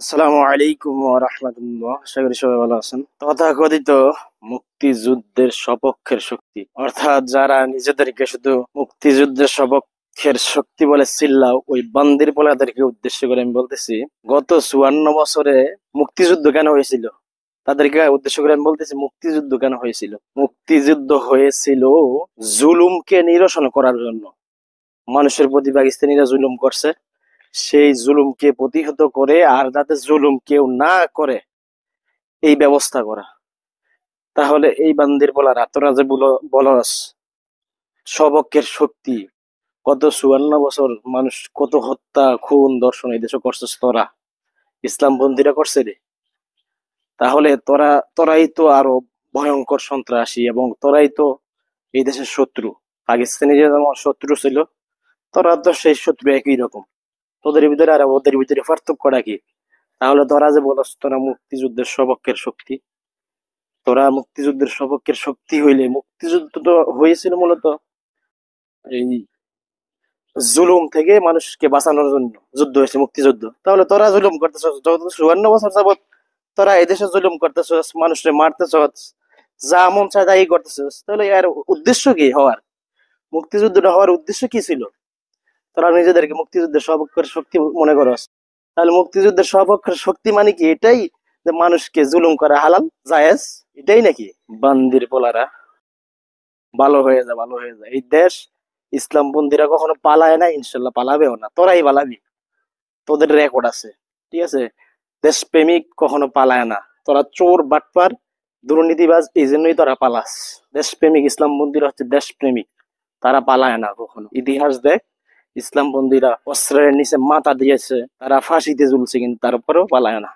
আসসালামু আলাইকুম ওয়া রাহমাতুল্লাহ। আশা করি সবাই ভালো আছেন। তথাকথিত মুক্তিযুদ্ধের সপক্ষের শক্তি, অর্থাৎ যারা নিজেদেরকে শুধু মুক্তিযুদ্ধের সপক্ষের শক্তি বলে চিল্লাও, ওই বান্দির পোলাদেরকে উদ্দেশ্য করে আমি বলতেছি, গত 54 বছরে মুক্তিযুদ্ধ কেন হয়েছিল? তাদেরকে উদ্দেশ্য করে আমি বলতেছি, মুক্তিযুদ্ধ কেন হয়েছিল? মুক্তিযুদ্ধ হয়েছিল জুলুমকে নিরসন করার জন্য। মানুষের প্রতি পাকিস্তানিরা জুলুম করছে, সেই জুলুমকে প্রতিহত করে আর যাতে জুলুম কেউ না করে এই ব্যবস্থা করা। তাহলে এই বান্দির বলারা তোরা যে বলস সবকের শক্তি, কত 54 বছর মানুষ কত হত্যা খুন দর্শন এই দেশে করছিস তোরা, ইসলাম বন্দীরা করছে রে। তাহলে তোরাই তো আরো ভয়ঙ্কর সন্ত্রাসী এবং তোরাই তো এই দেশের শত্রু। পাকিস্তানি যে যেমন শত্রু ছিল, তোরা তো সেই শত্রু একই রকম। তোদের ভিতরে আর ওদের ভিতরে পার্থক্যটা কি? তাহলে তোরা যে বলস তোরা মুক্তিযুদ্ধের সপক্ষের শক্তি, তোরা মুক্তিযুদ্ধের সপক্ষের শক্তি হইলে মুক্তিযুদ্ধ তো হয়েছিল মূলত এই জুলুম থেকে মানুষকে বাঁচানোর জন্য যুদ্ধ হয়েছে, মুক্তিযুদ্ধ। তাহলে তোরা জুলুম করতেছ যত 54 বছর যাবত, তোরা এদেশে জুলুম করতেছ, মানুষকে মারতেছ, যা মন চায় তাই করতেছ। তাহলে এর উদ্দেশ্য কি হওয়ার? মুক্তিযুদ্ধটা হওয়ার উদ্দেশ্য কি ছিল? তোরা নিজেদেরকে মুক্তিযুদ্ধের সপক্ষের শক্তি মনে করস। তাহলে মুক্তিযুদ্ধের সপক্ষের শক্তি মানে কি এটাই যে মানুষকে জুলুম করা হালাল জায়েজ, এটাই নাকি? বান্দির পোলারা, ভালো হয়ে যা, ভালো হয়ে যা। এই দেশ ইসলামপন্থীরা কখনো পালায় না, ইনশাল্লাহ পালাবেও না। তোরাই পালাবি, তোদের রেকর্ড আছে, ঠিক আছে? দেশপ্রেমিক কখনো পালায় না। তোরা চোর বাটপার দুর্নীতিবাজ, এই জন্যই তোরা পালাস। দেশপ্রেমিক ইসলামপন্থীরা হচ্ছে দেশপ্রেমিক, তারা পালায় না কখনো। ইতিহাস দেখ, ইসলামপন্থীরা অস্ত্রের নিচে মাথা দিয়েছে, তারা ফাঁসিতে ঝুলছে, কিন্তু তারপরেও পালায় না।